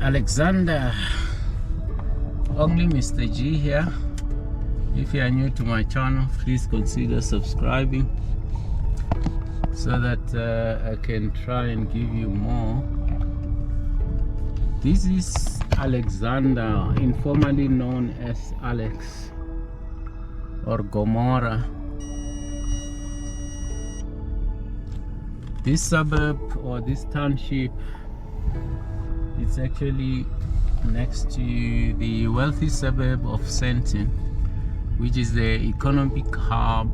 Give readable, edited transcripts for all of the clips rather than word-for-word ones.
Alexander, only Mr. G here. If you are new to my channel, please consider subscribing so that I can try and give you more. This is Alexander, informally known as Alex or GOMORA. This suburb or this township, it's actually next to the wealthy suburb of Sandton, which is the economic hub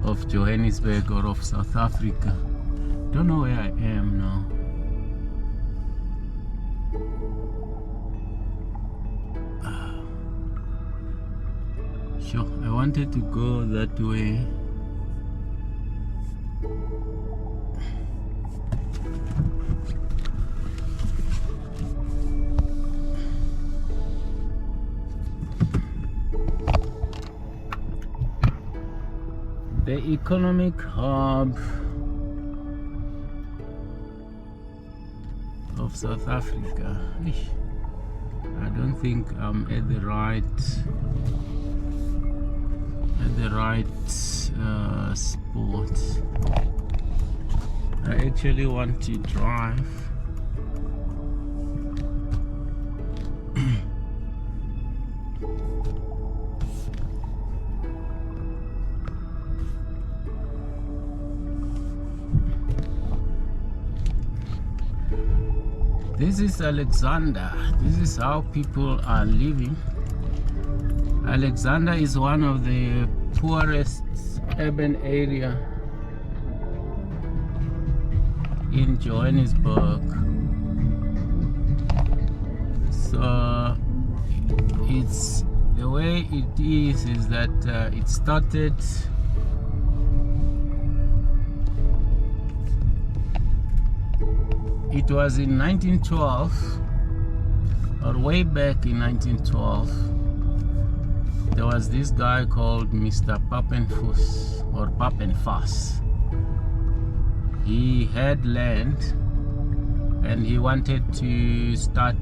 of Johannesburg or of South Africa. Don't know where I am now. Sure, I wanted to go that way. The economic hub of South Africa. I don't think I'm at the right spot. I actually want to drive. This is Alexander. This is how people are living. Alexander is one of the poorest urban area in Johannesburg. So it's the way it is that it started It was in 1912, or way back in 1912, there was this guy called Mr. Papenfus, or Papenfus. He had land and he wanted to start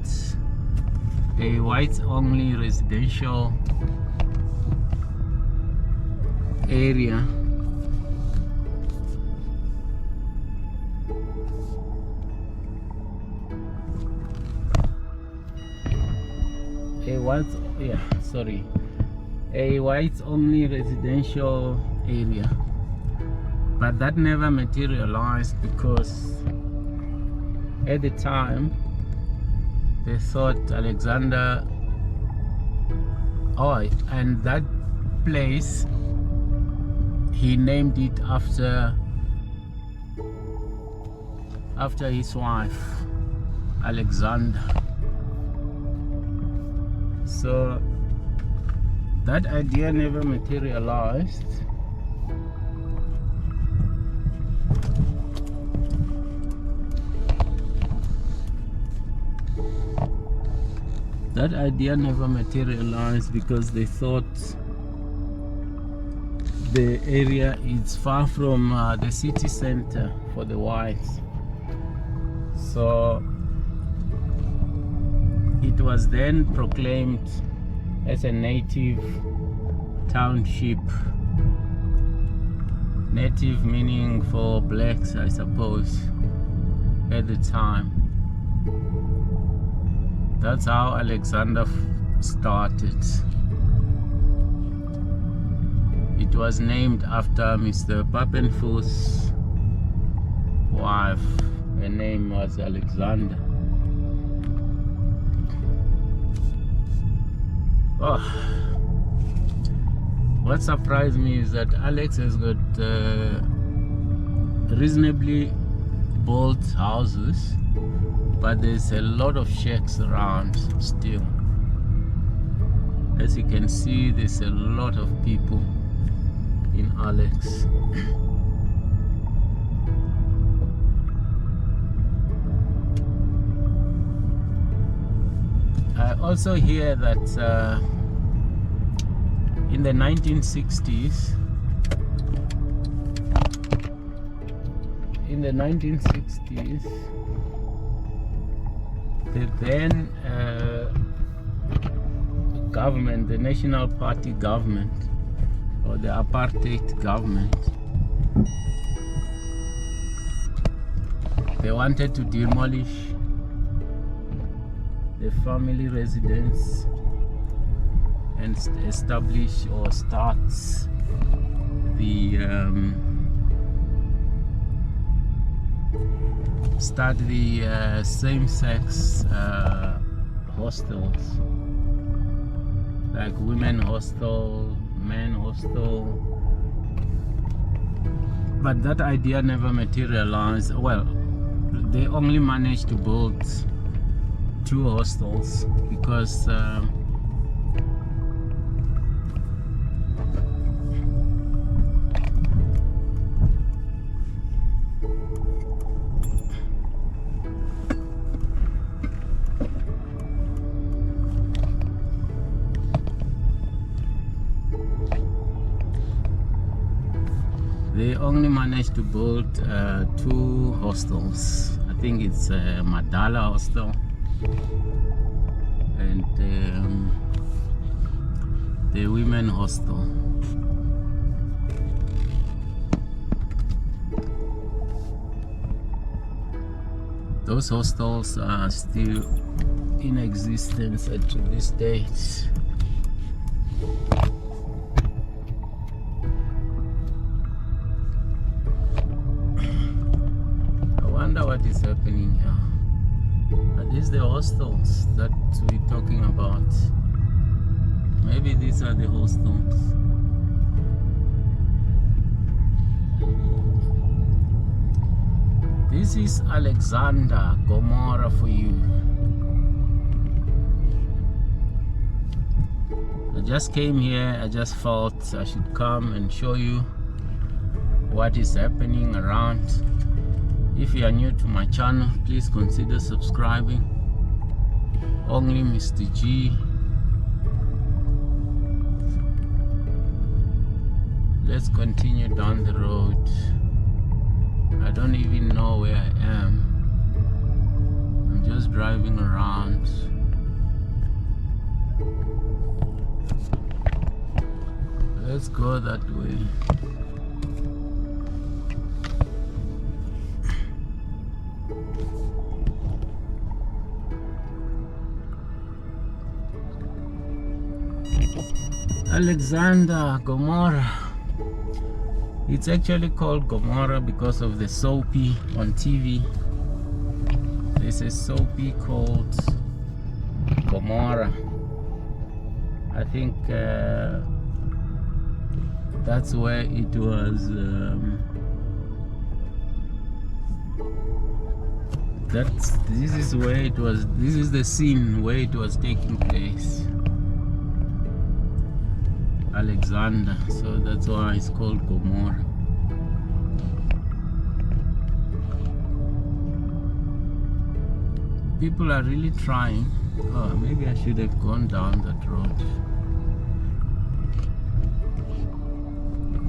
a whites-only residential area. A whites-only residential area, but that never materialized because at the time they thought Alexander, and that place he named it after his wife, Alexandra. So that idea never materialized. That idea never materialized because they thought the area is far from the city center for the whites. So it was then proclaimed as a native township. Native meaning for blacks, I suppose, at the time. That's how Alexander started. It was named after Mr. Papenfus' wife. Her name was Alexandra. What surprised me is that Alex has got reasonably built houses, but there's a lot of shacks around still. As you can see, there's a lot of people in Alex. I also hear that in the 1960s, The then government, the National Party government, or the Apartheid government, they wanted to demolish the family residence and establish or start the same-sex hostels, like women hostel, men hostel. But that idea never materialized. Well, they only managed to build 2 hostels because they only managed to build 2 hostels. I think it's Madala Hostel and the women hostel. Those hostels are still in existence to this date. I wonder what is happening here. Are these the hostels that we're talking about? Maybe these are the hostels. This is Alexandra, GOMORA for you. I just came here, I just thought I should come and show you what is happening around. If you are new to my channel, please consider subscribing. Only Mr. G. Let's continue down the road. I don't even know where I am. I'm just driving around. Let's go that way. Alexandra, GOMORA. It's actually called GOMORA because of the soapy on TV. There's a soapy called GOMORA. I think that's where it was. This is where it was. This is the scene where it was taking place. Alexandra, so that's why it's called GOMORA. People are really trying. Oh, maybe I should have gone down that road.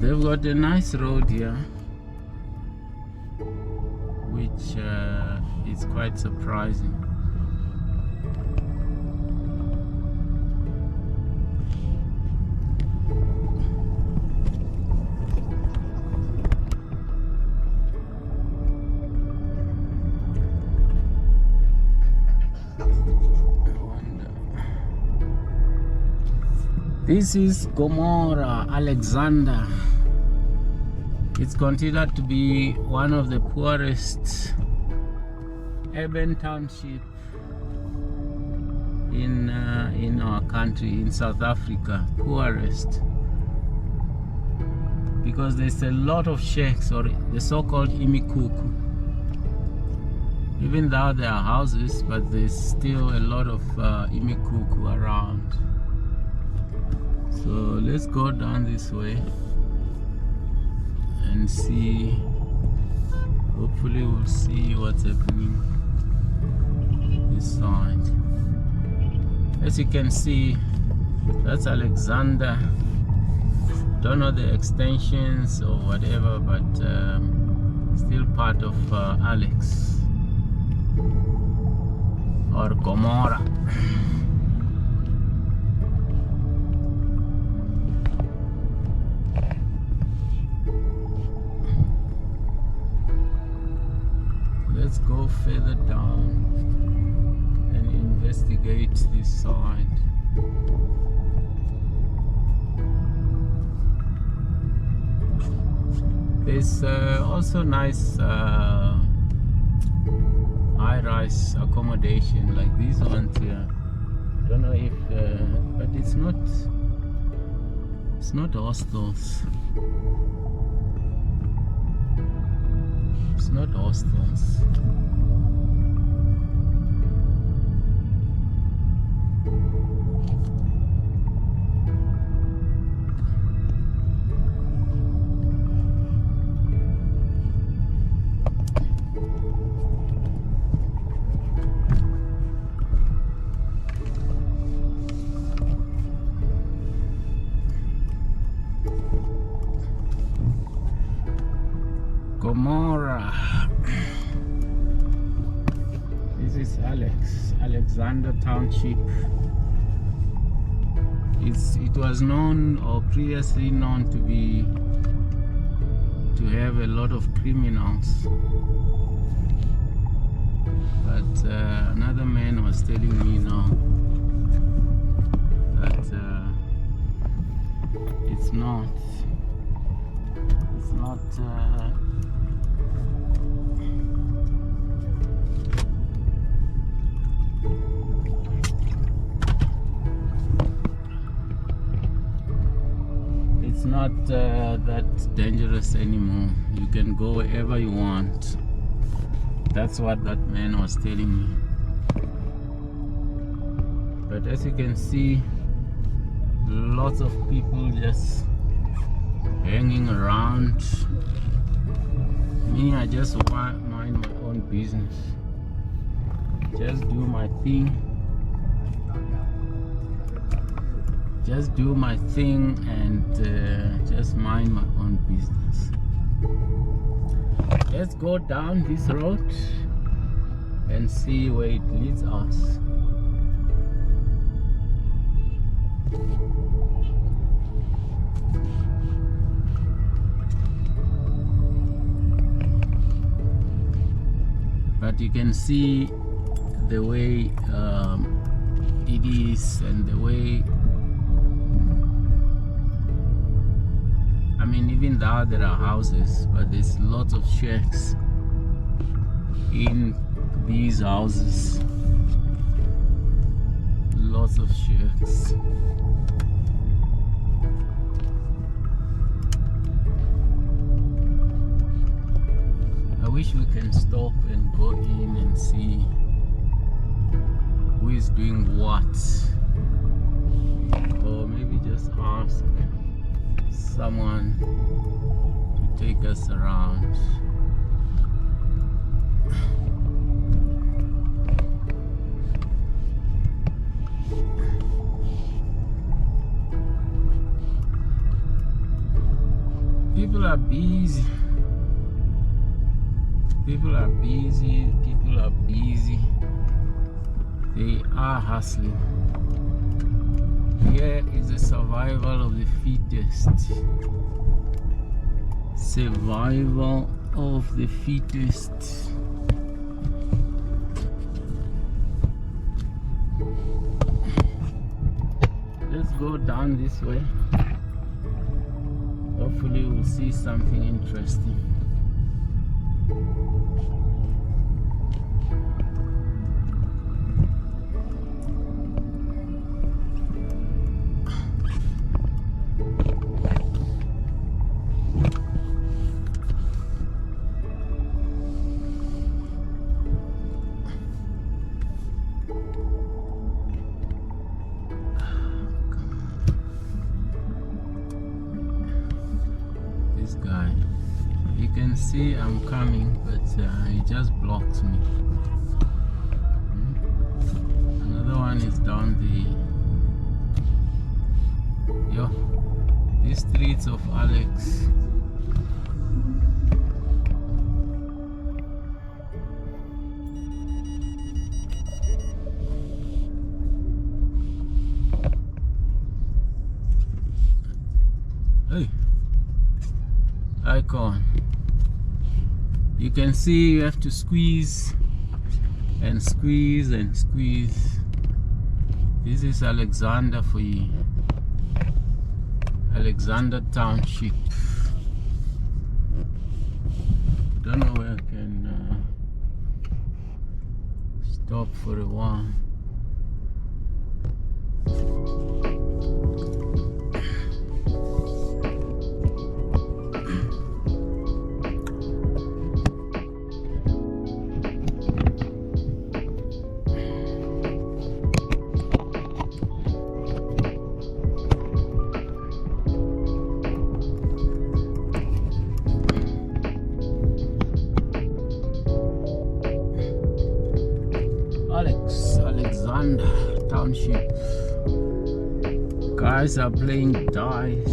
They've got a nice road here, which is quite surprising. This is GOMORA, Alexandra. It's considered to be one of the poorest urban township in our country, in South Africa. Poorest, because there's a lot of shacks, or the so-called imikuku. Even though there are houses, but there's still a lot of imikuku around. So let's go down this way and see. Hopefully we'll see what's happening this side. As you can see, that's Alexandra. Don't know the extensions or whatever, but still part of Alex. or GOMORA. Let's go further down and investigate this side. There's also nice high-rise accommodation like these ones here. Don't know if, but it's not hostels. It's not hostels. GOMORA. This is Alexandra Township. It was known, or previously known, to have a lot of criminals. But another man was telling me now that it's not. It's not that dangerous anymore. You can go wherever you want. That's what that man was telling me. But as you can see, lots of people just hanging around. Me, I just mind my own business. Just do my thing. Just do my thing and just mind my own business. Let's go down this road and see where it leads us. But you can see the way it is, and the way, I mean, even though there are houses, but there's lots of shacks in these houses. Lots of shacks. I wish we can stop and go in and see who is doing what, or maybe just ask someone to take us around. People are busy. People are busy. People are busy. They are hustling. Here is the survival of the fittest. Survival of the fittest. Let's go down this way. Hopefully we'll see something interesting. Guy, you can see I'm coming, but he just blocked me. Another one is down the streets of Alex. icon. You can see you have to squeeze and squeeze and squeeze. This is Alexandra for you. Alexandra Township. Don't know where I can stop for a while. Alexandra Township. Guys are playing dice.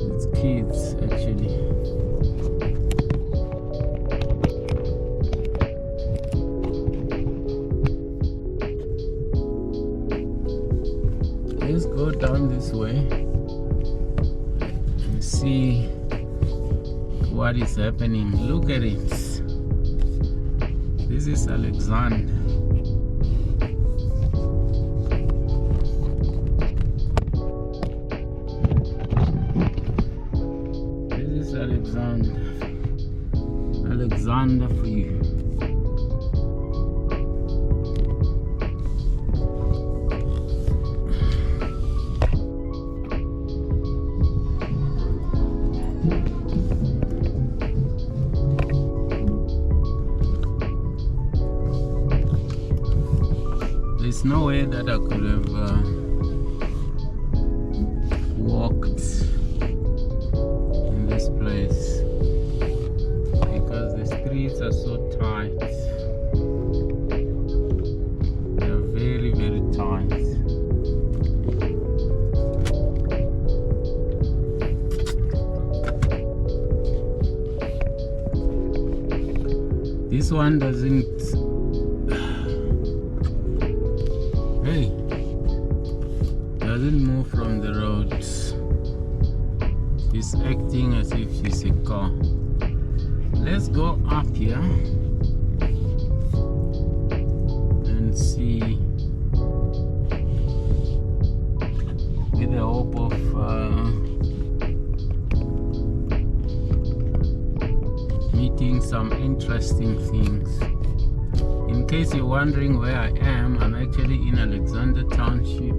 It's kids actually. Let's go down this way and see what is happening. Look at it. This is Alexandra. This is Alexandra. Alexandra for you. There's no way that I could have walked in this place because the streets are so tight. They're very, very tight. This one doesn't move from the roads. She's acting as if she's a car. Let's go up here and see, with the hope of meeting some interesting things. In case you're wondering where I am, I'm actually in Alexandra Township,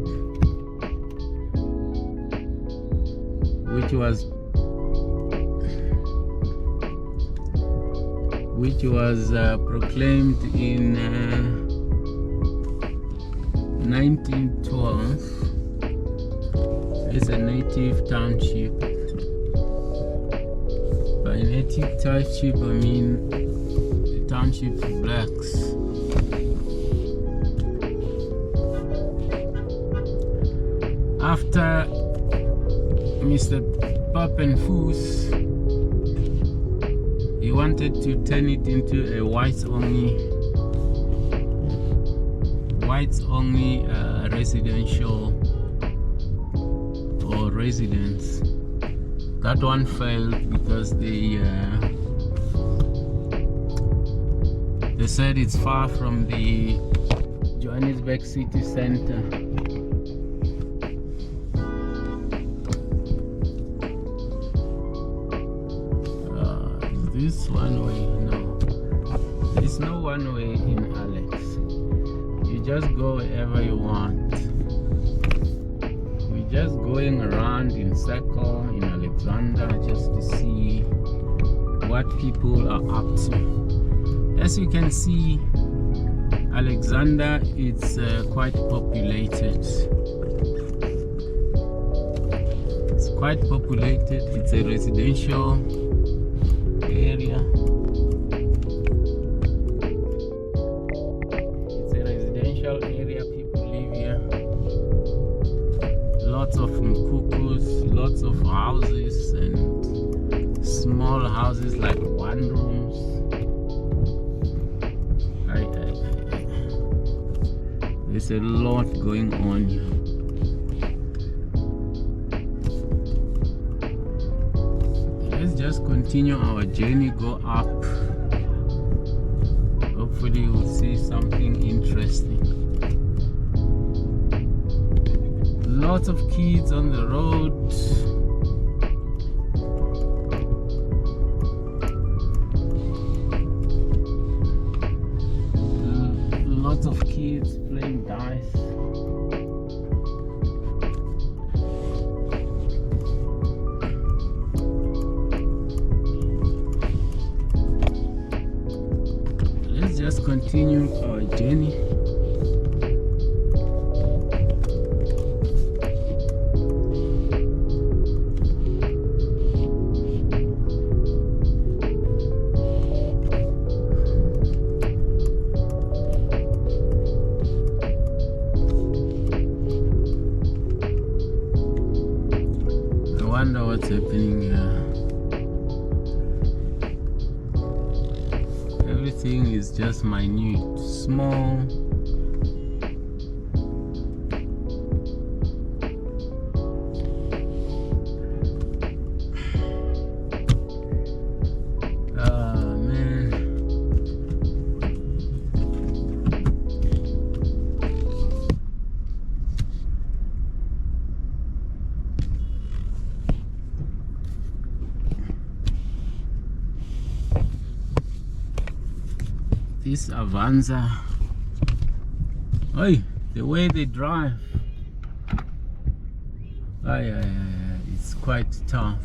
which was proclaimed in 1912 as a native township. By native township, I mean the township for blacks. After Mr Papenfus, he wanted to turn it into a whites only residential or residence. That one failed because they said it's far from the Johannesburg city center. This one way? No. There's no one way in Alex. You just go wherever you want. We're just going around in circle in Alexandra just to see what people are up to. As you can see, Alexandra is quite populated. It's quite populated. It's a residential area. It's a residential area. People live here. Lots of mkukus, lots of houses and small houses like one rooms. There's a lot going on here. just continue our journey, go up. Hopefully we'll see something interesting. Lots of kids on the road. Lots of kids playing dice. Let's just continue our journey. I wonder what's happening here. Everything is just minute, small. Man. This Avanza, oi, the way they drive, it's quite tough.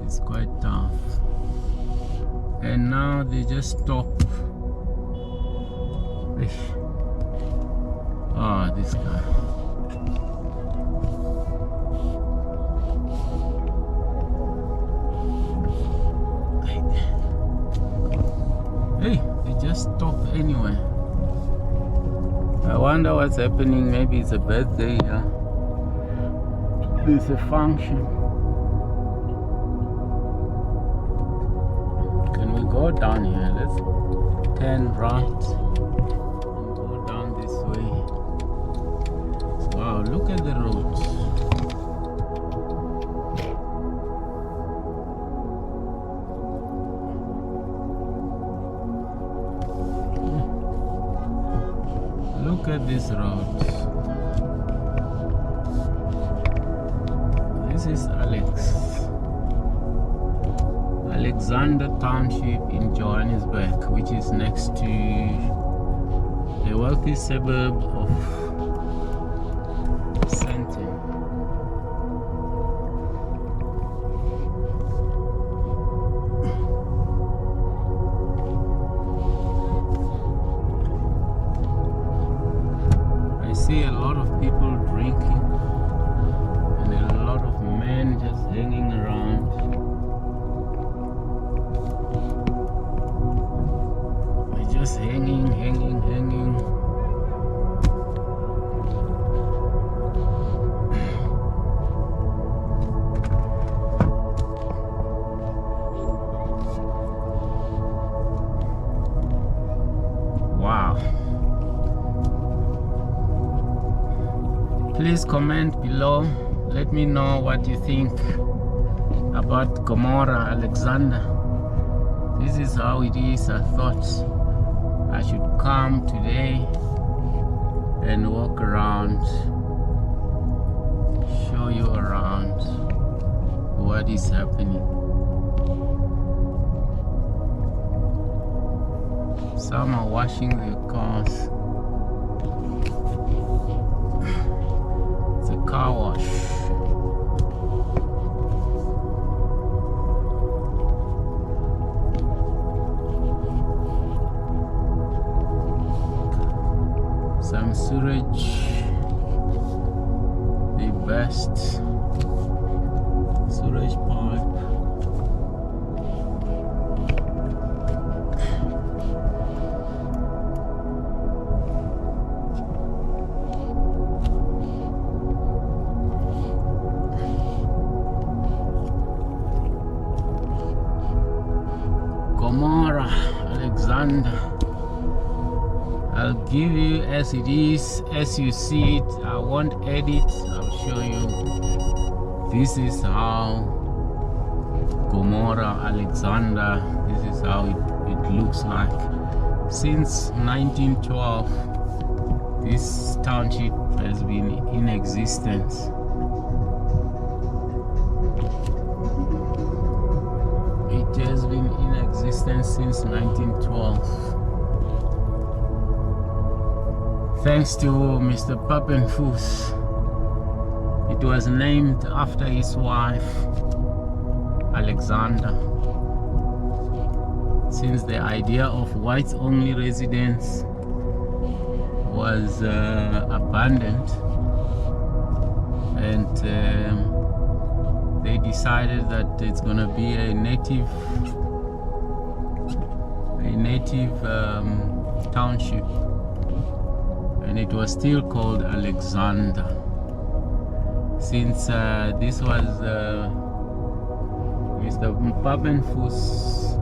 It's quite tough. And now they just stop. Oh, this guy. Hey, they just stop anyway. I wonder what's happening. Maybe it's a birthday. There's a function. Can we go down here? Let's turn right and go down this way. Wow, look at the roads. Look at this road. This is Alexandra Township in Johannesburg, which is next to the wealthy suburb of Sandton. I see a lot of people drinking and a lot of men just hanging around. They're just hanging. Wow. Please comment below. Let me know what you think about GOMORA, Alexandra. This is how it is. I thought I should come today and walk around, show you around what is happening. Some are washing their cars. It's a car wash. Some sewage, the best sewage pipe. GOMORA, Alexandra. I'll give you as it is, as you see it. I won't edit. I'll show you This is how GOMORA, Alexandra, this is how it looks like. Since 1912, this township has been in existence. It has been in existence since 1912. Thanks to Mr Papenfus. It was named after his wife, Alexandra. Since the idea of whites-only residence was abandoned, and they decided that it's gonna be a native township, and it was still called Alexandra. Since this was Mr Papenfus'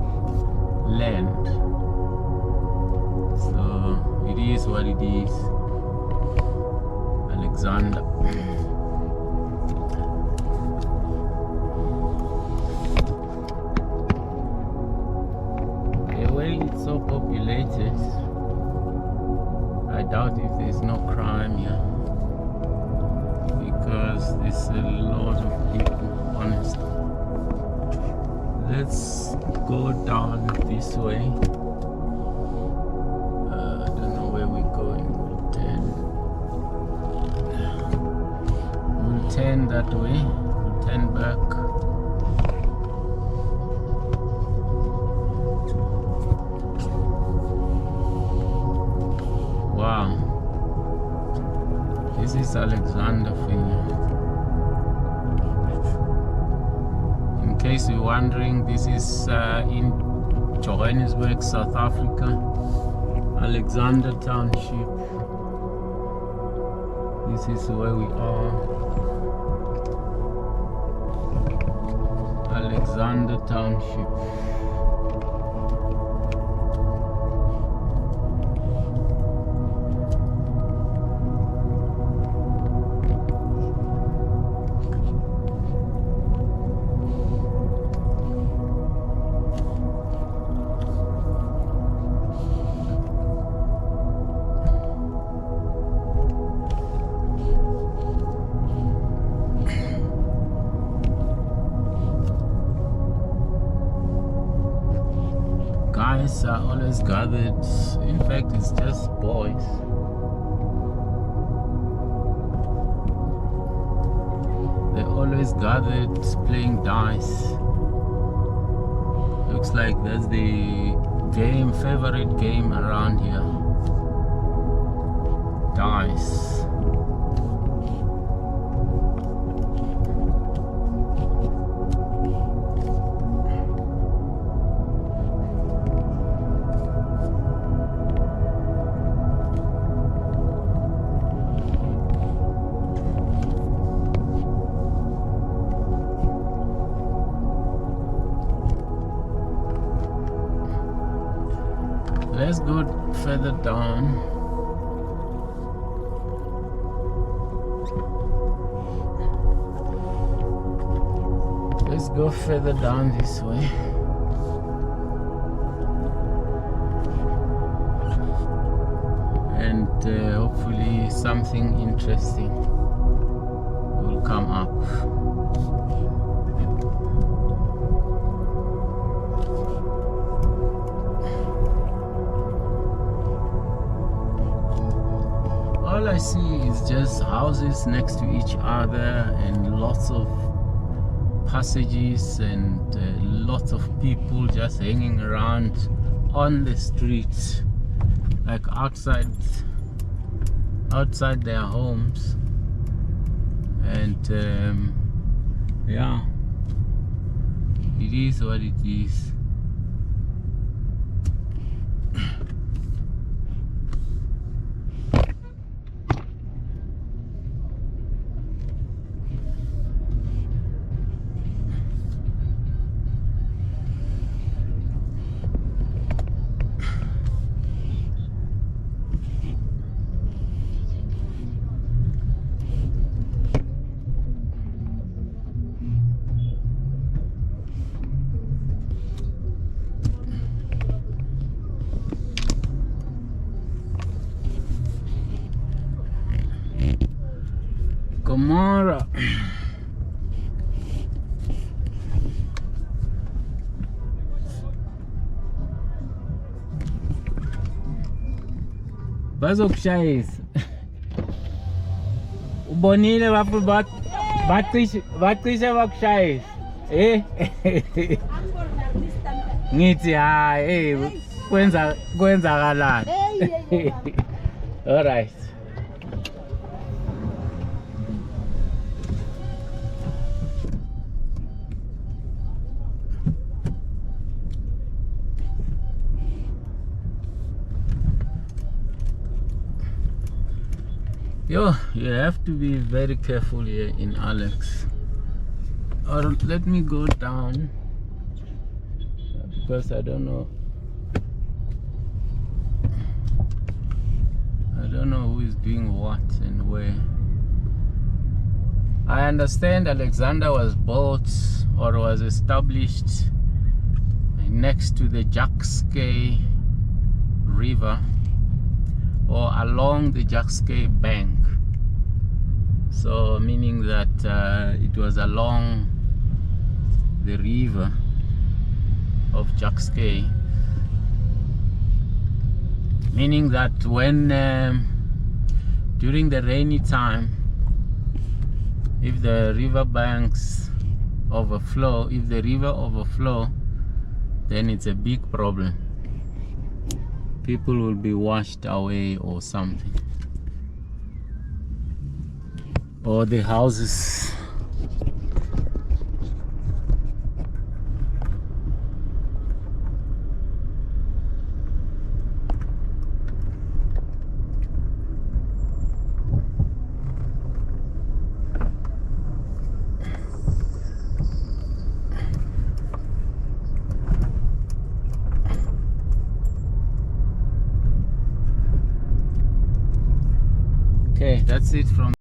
land, so it is what it is. Alexandra. Well, it's so populated, I doubt if there's no crime here, because there's a lot of people, honestly. Let's go down this way. I don't know where we're going. We'll turn that way. We'll turn back. Wow. This is Alexandra for you. In case you're wondering, this is in Johannesburg, South Africa, Alexandra Township. This is where we are. Alexandra Township. Guys are always gathered. In fact, it's just boys. They're always gathered playing dice. Looks like that's the favorite game around here. Dice. Let's go further down. Let's go further down this way. And hopefully something interesting will come up. All I see is just houses next to each other and lots of passages and lots of people just hanging around on the streets, like outside their homes. And yeah, it is what it is. GOMORA. Bazokushayisa. Ubonile bafu bacishe bakushayisa. Ngithi hayi kwenzakalani. All right. Yo, you have to be very careful here in Alex. Or let me go down because I don't know who is doing what and where. I understand Alexandra was built or was established next to the Jackskay River or along the Jackskay bank, so meaning that it was along the river of Jackskay, meaning that when during the rainy time, if the river banks overflow, then it's a big problem. People will be washed away or something, or the houses. Okay, that's it from